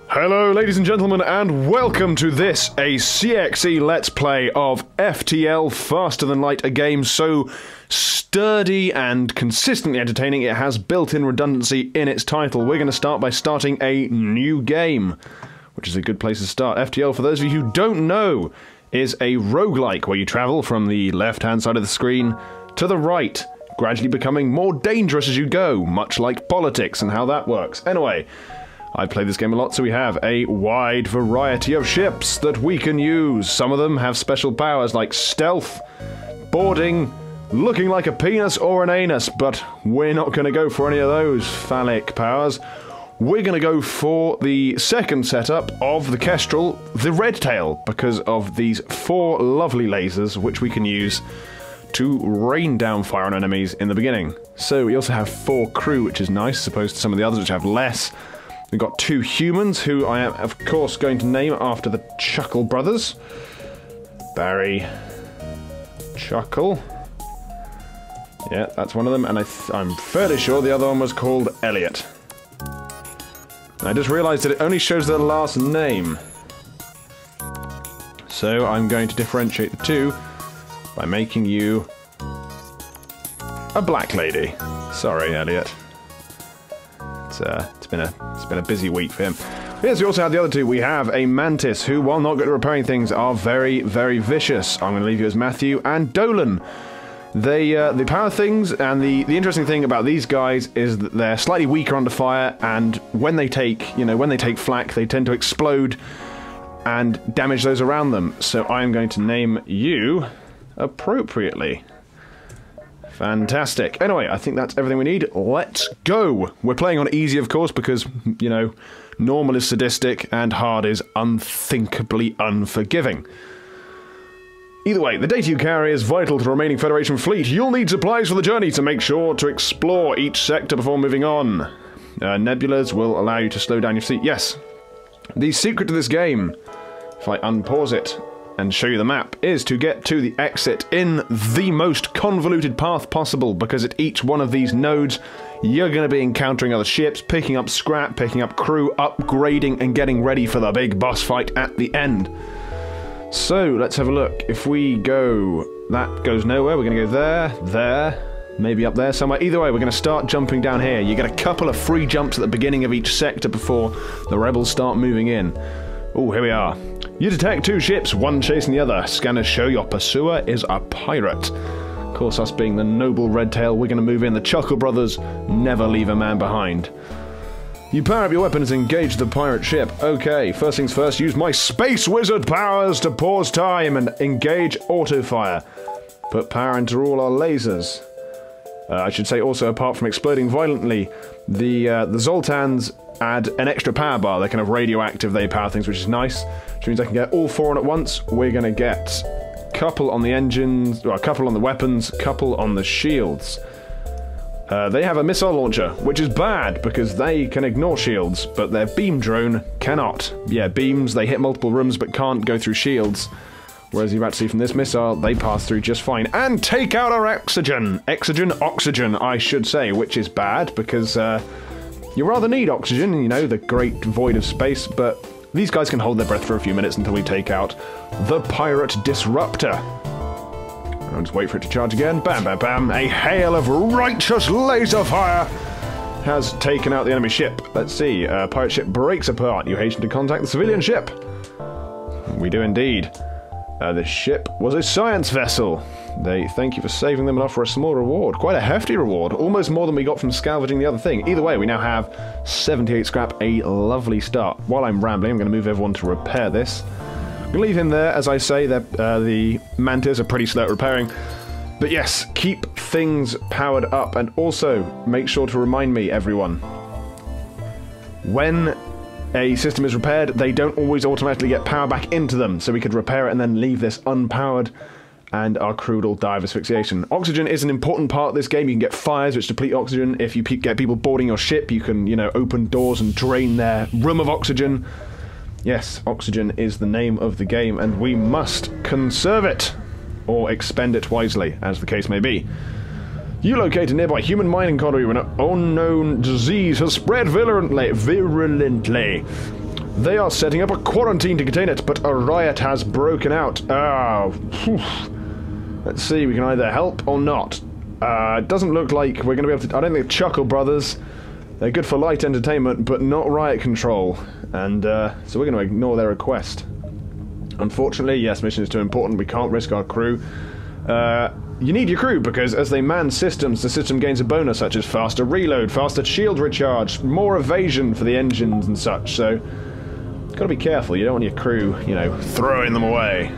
Hello ladies and gentlemen, and welcome to this, a CXE Let's Play of FTL Faster Than Light, a game so sturdy and consistently entertaining it has built-in redundancy in its title. We're going to start by starting a new game, which is a good place to start. FTL, for those of you who don't know, is a roguelike where you travel from the left-hand side of the screen to the right, gradually becoming more dangerous as you go, much like politics and how that works. Anyway, I've played this game a lot, so we have a wide variety of ships that we can use. Some of them have special powers like stealth, boarding, looking like a penis or an anus, but we're not going to go for any of those phallic powers. We're going to go for the second setup of the Kestrel, the Red Tail, because of these 4 lovely lasers which we can use to rain down fire on enemies in the beginning. So we also have 4 crew, which is nice, as opposed to some of the others which have less. We've got 2 humans, who I am, of course, going to name after the Chuckle brothers. Barry Chuckle. Yeah, that's one of them, and I'm fairly sure the other one was called Elliot. I just realised that it only shows their last name. So I'm going to differentiate the two by making you a black lady. Sorry, Elliot. It's been a busy week for him. Yes, we also have the other 2. We have a Mantis, who, while not good at repairing things, are very, very vicious. I'm going to leave you as Matthew and Dolan. They power things, and the interesting thing about these guys is that they're slightly weaker under fire, and when they take flak, they tend to explode and damage those around them. So I'm going to name you appropriately. Fantastic. Anyway, I think that's everything we need. Let's go! We're playing on easy, of course, because, you know, normal is sadistic and hard is unthinkably unforgiving. Either way, the data you carry is vital to the remaining Federation fleet. You'll need supplies for the journey, so make sure to explore each sector before moving on. Nebulas will allow you to slow down your seat. Yes, the secret to this game, if I unpause it and show you the map, is to get to the exit in the most convoluted path possible, because at each one of these nodes you're going to be encountering other ships, picking up scrap, picking up crew, upgrading and getting ready for the big boss fight at the end. So let's have a look. If we go, that goes nowhere, we're going to go there, maybe up there somewhere. Either way, we're going to start jumping down here. You get a couple of free jumps at the beginning of each sector before the rebels start moving in. Oh, here we are. You detect 2 ships, one chasing the other. Scanners show your pursuer is a pirate. Of course, us being the noble Red Tail, we're going to move in. The Chuckle brothers never leave a man behind. You power up your weapons and engage the pirate ship. Okay, first things first, use my Space Wizard powers to pause time and engage auto-fire. Put power into all our lasers. I should say also, apart from exploding violently, the Zoltans add an extra power bar. They're kind of radioactive, they power things, which is nice. Which means I can get all 4 on at once. We're going to get a couple on the engines, well, a couple on the weapons, a couple on the shields. They have a missile launcher, which is bad because they can ignore shields, but their beam drone cannot. Yeah, beams, they hit multiple rooms but can't go through shields. Whereas you're about to see from this missile, they pass through just fine. And take out our oxygen! Oxygen, I should say, which is bad because you rather need oxygen, you know, the great void of space, but these guys can hold their breath for a few minutes until we take out the Pirate Disruptor. I'll just wait for it to charge again. Bam, bam, bam. A hail of righteous laser fire has taken out the enemy ship. Let's see. Pirate ship breaks apart. You hasten to contact the civilian ship. We do indeed. This ship was a science vessel. They thank you for saving them and offer a small reward. Quite a hefty reward. Almost more than we got from salvaging the other thing. Either way, we now have 78 scrap. A lovely start. While I'm rambling, I'm going to move everyone to repair this. I'm going to leave him there. As I say, the Mantis are pretty slow at repairing. But yes, keep things powered up. And also, make sure to remind me, everyone, when a system is repaired, they don't always automatically get power back into them, so we could repair it and then leave this unpowered, and our crew will die of asphyxiation. Oxygen is an important part of this game. You can get fires which deplete oxygen. If you get people boarding your ship, you can, you know, open doors and drain their room of oxygen. Yes, oxygen is the name of the game, and we must conserve it, or expend it wisely, as the case may be. You locate a nearby human mining colony when an unknown disease has spread virulently. They are setting up a quarantine to contain it, but a riot has broken out. Let's see, we can either help or not. It doesn't look like we're going to be able to... I don't think Chuckle Brothers, they're good for light entertainment, but not riot control. And so we're going to ignore their request. Unfortunately, yes, mission is too important, we can't risk our crew. You need your crew, because as they man systems, the system gains a bonus such as faster reload, faster shield recharge, more evasion for the engines and such, so... Gotta be careful, you don't want your crew, you know, throwing them away.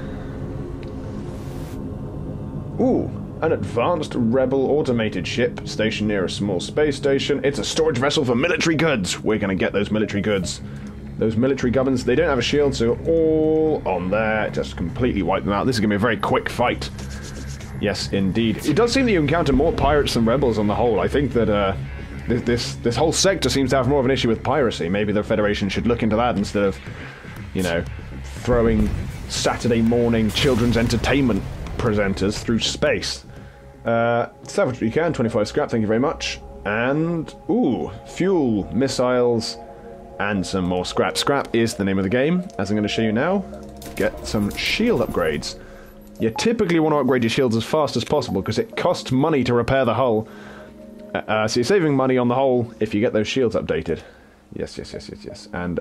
Ooh, an advanced rebel automated ship stationed near a small space station. It's a storage vessel for military goods. We're gonna get those military goods. Those military gubbins, they don't have a shield, so all on there, just completely wipe them out. This is gonna be a very quick fight. Yes, indeed. It does seem that you encounter more pirates than rebels on the whole. I think that, this whole sector seems to have more of an issue with piracy. Maybe the Federation should look into that instead of, you know, throwing Saturday morning children's entertainment presenters through space. Salvage what you can, 25 scrap, thank you very much. And, ooh, fuel, missiles, and some more scrap. Scrap is the name of the game, as I'm going to show you now. Get some shield upgrades. You typically want to upgrade your shields as fast as possible, because it costs money to repair the hull. So you're saving money on the whole if you get those shields updated. Yes. And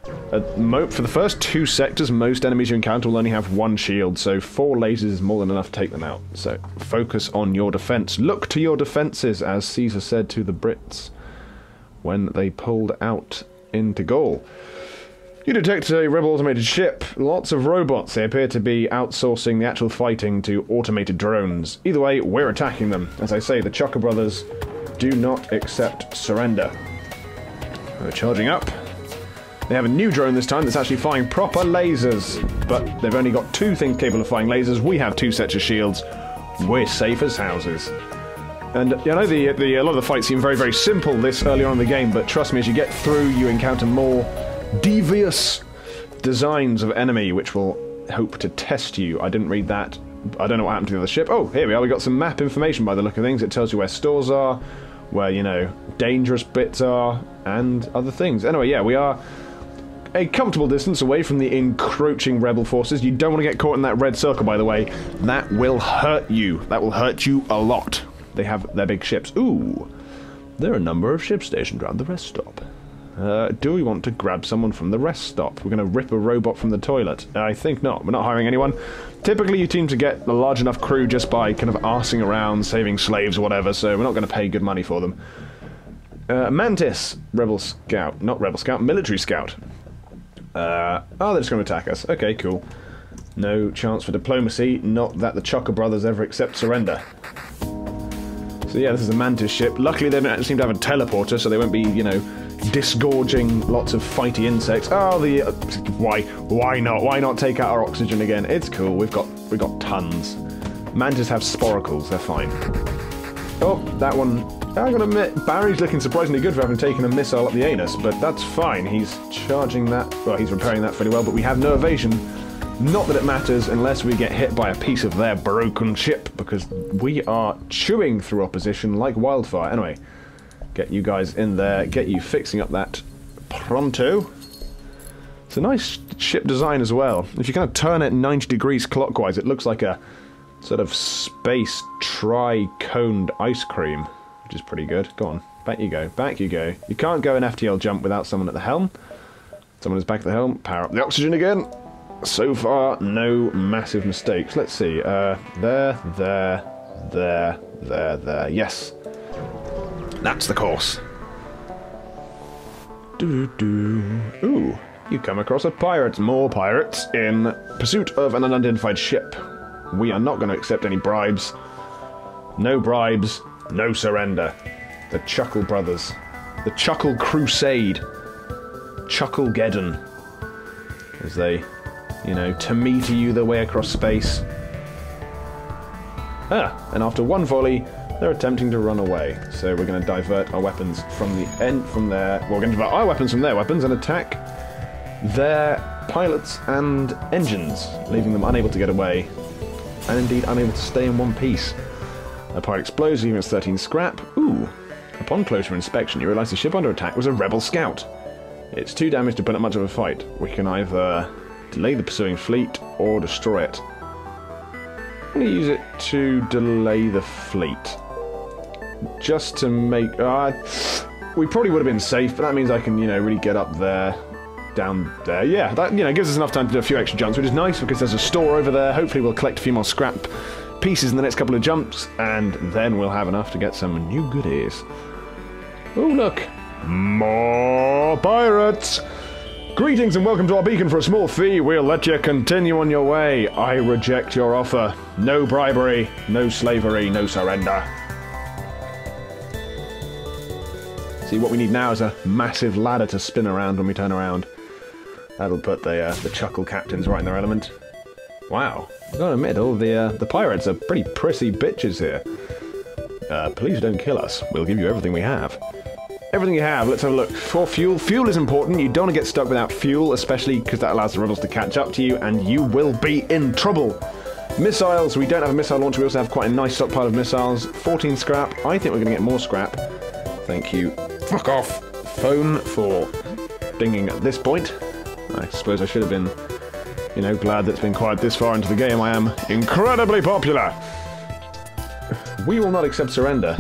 for the first 2 sectors, most enemies you encounter will only have 1 shield, so 4 lasers is more than enough to take them out. So focus on your defense. Look to your defenses, as Caesar said to the Brits when they pulled out into Gaul. You detect a rebel automated ship. Lots of robots. They appear to be outsourcing the actual fighting to automated drones. Either way, we're attacking them. As I say, the Chuckle Brothers do not accept surrender. We're charging up. They have a new drone this time that's actually firing proper lasers. But they've only got 2 things capable of firing lasers. We have 2 sets of shields. We're safe as houses. And, you know, a lot of the fights seem very, very simple this early on in the game, but trust me, as you get through, you encounter more devious designs of enemy which will hope to test you. I didn't read that. I don't know what happened to the other ship. Oh, here we are. We got some map information by the look of things. It tells you where stores are, where, you know, dangerous bits are, and other things. Anyway, yeah, we are a comfortable distance away from the encroaching rebel forces. You don't want to get caught in that red circle, by the way. That will hurt you. That will hurt you a lot. They have their big ships. Ooh, there are a number of ships stationed around the rest stop. Do we want to grab someone from the rest stop? We're going to rip a robot from the toilet. I think not. We're not hiring anyone. Typically, you seem to get a large enough crew just by kind of arsing around, saving slaves or whatever, so we're not going to pay good money for them. Mantis, Rebel Scout. Not Rebel Scout, Military Scout. Oh, they're just going to attack us. Okay, cool. No chance for diplomacy. Not that the Chuckle Brothers ever accept surrender. So yeah, this is a Mantis ship. Luckily, they don't seem to have a teleporter, so they won't be, you know, disgorging lots of fighty insects. Oh, why not? Why not take out our oxygen again? It's cool. We've got tons. Mantis have sporacles. They're fine. Oh, that one. I gotta admit, Barry's looking surprisingly good for having taken a missile up the anus, but that's fine. He's charging that. Well, he's repairing that fairly well, but we have no evasion. Not that it matters unless we get hit by a piece of their broken ship, because we are chewing through opposition like wildfire. Anyway, get you guys in there, get you fixing up that pronto. It's a nice ship design as well. If you kind of turn it 90 degrees clockwise, it looks like a sort of space tri-coned ice cream, which is pretty good. Go on, back you go, back you go. You can't go an FTL jump without someone at the helm. Someone is back at the helm, power up the oxygen again. So far, no massive mistakes. Let's see, there, yes. That's the course. Ooh, you come across a pirate. More pirates in pursuit of an unidentified ship. We are not going to accept any bribes. No bribes, no surrender. The Chuckle Brothers. The Chuckle Crusade. Chucklegeddon. As they, you know, to you their way across space. And after one volley, they're attempting to run away. So we're going to divert our weapons from there. Well, we're going to divert our weapons from their weapons and attack their pilots and engines, leaving them unable to get away, and indeed unable to stay in one piece. A pirate explodes, leaving us 13 scrap. Ooh. Upon closer inspection, you realise the ship under attack was a rebel scout. It's 2 damage to put up much of a fight. We can either delay the pursuing fleet or destroy it. I'm going to use it to delay the fleet. Just to make... we probably would have been safe, but that means I can, you know, really get up there, down there. Yeah, that, you know, gives us enough time to do a few extra jumps, which is nice because there's a store over there. Hopefully we'll collect a few more scrap pieces in the next couple of jumps, and then we'll have enough to get some new goodies. Oh, look. More pirates! Greetings and welcome to our beacon for a small fee. We'll let you continue on your way. I reject your offer. No bribery, no slavery, no surrender. See, what we need now is a massive ladder to spin around when we turn around. That'll put the Chuckle captains right in their element. Wow. I've got to admit, all the pirates are pretty prissy bitches here. Please don't kill us. We'll give you everything we have. Everything you have, let's have a look. For fuel. Fuel is important. You don't want to get stuck without fuel, especially because that allows the rebels to catch up to you, and you will be in trouble. Missiles. We don't have a missile launcher. We also have quite a nice stockpile of missiles. 14 scrap. I think we're going to get more scrap. Thank you. Fuck off. Phone for dinging at this point. I suppose I should have been, you know, glad that it's been quiet this far into the game. I am incredibly popular. We will not accept surrender.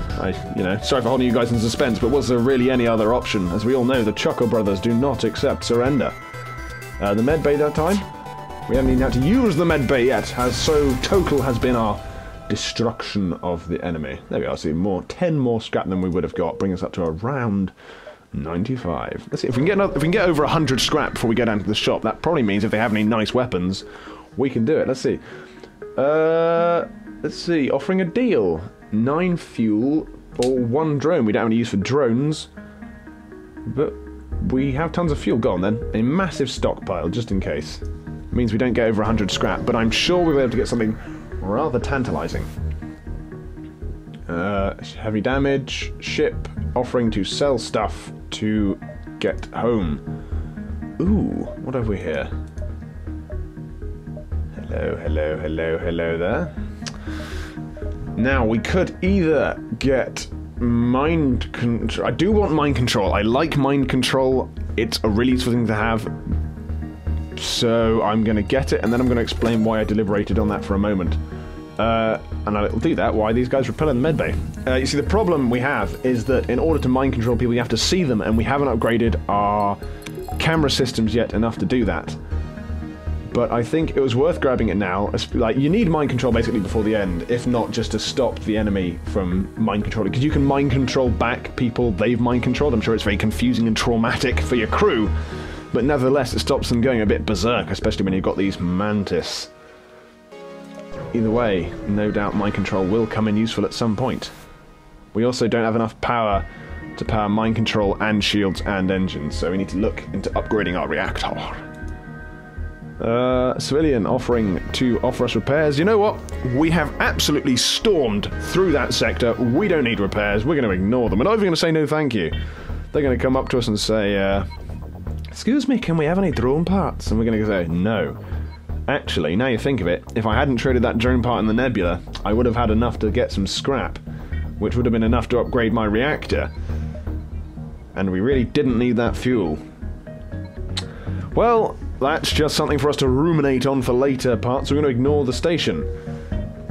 You know, sorry for holding you guys in suspense, but was there really any other option? As we all know, the Chuckle brothers do not accept surrender. The med bay that time? We haven't even had to use the med bay yet, as so total has been our destruction of the enemy. There we are, see, 10 more scrap than we would have got, bring us up to around 95. Let's see, if we can get over 100 scrap before we go down to the shop, that probably means if they have any nice weapons, we can do it. Let's see. Let's see, offering a deal. 9 fuel or 1 drone. We don't have any use for drones, but we have tons of fuel. Go on then. A massive stockpile, just in case. It means we don't get over 100 scrap, but I'm sure we'll be able to get something rather tantalizing. Heavy damage. Ship offering to sell stuff to get home. Ooh, what have we here? Hello, hello, hello, hello there. Now, we could either get mind control. I do want mind control. I like mind control. It's a really useful thing to have. So I'm going to get it, and then I'm going to explain why I deliberated on that for a moment. And I'll do that, why these guys repel in the medbay. You see, the problem we have is that in order to mind control people, you have to see them, and we haven't upgraded our camera systems yet enough to do that. But I think it was worth grabbing it now. Like, you need mind control basically before the end, if not just to stop the enemy from mind controlling. Because you can mind control back people they've mind controlled. I'm sure it's very confusing and traumatic for your crew, but nevertheless it stops them going a bit berserk, especially when you've got these mantis. Either way, no doubt mind control will come in useful at some point. We also don't have enough power to power mind control and shields and engines, so we need to look into upgrading our reactor. Civilian offering to offer us repairs. You know what? We have absolutely stormed through that sector. We don't need repairs. We're going to ignore them. We're not even going to say no thank you. They're going to come up to us and say, excuse me, can we have any drone parts? And we're going to say, no. Actually, now you think of it, if I hadn't traded that drone part in the nebula, I would have had enough to get some scrap, which would have been enough to upgrade my reactor. And we really didn't need that fuel. Well, that's just something for us to ruminate on for later parts, so we're going to ignore the station.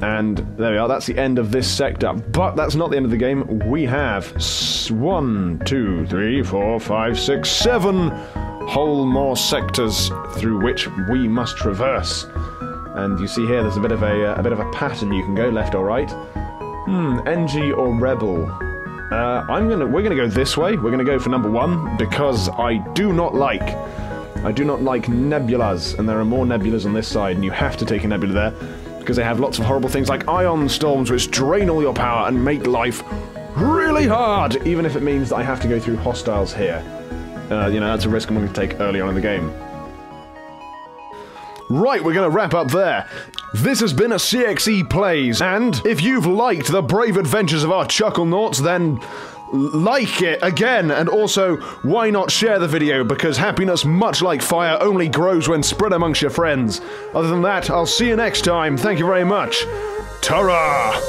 And there we are, that's the end of this sector. But that's not the end of the game. We have 1, 2, 3, 4, 5, 6, 7 whole more sectors through which we must traverse. And you see here, there's a bit of a pattern. You can go left or right. NG or Rebel. We're gonna go this way. We're gonna go for number 1 because I do not like nebulas, and there are more nebulas on this side, and you have to take a nebula there because they have lots of horrible things like ion storms which drain all your power and make life really hard, even if it means that I have to go through hostiles here. You know, that's a risk I'm going to take early on in the game. Right, we're going to wrap up there. This has been a CXE Plays, and if you've liked the brave adventures of our Chucklenauts, then like it again, and also, why not share the video, because happiness, much like fire, only grows when spread amongst your friends. Other than that, I'll see you next time. Thank you very much. Ta-ra!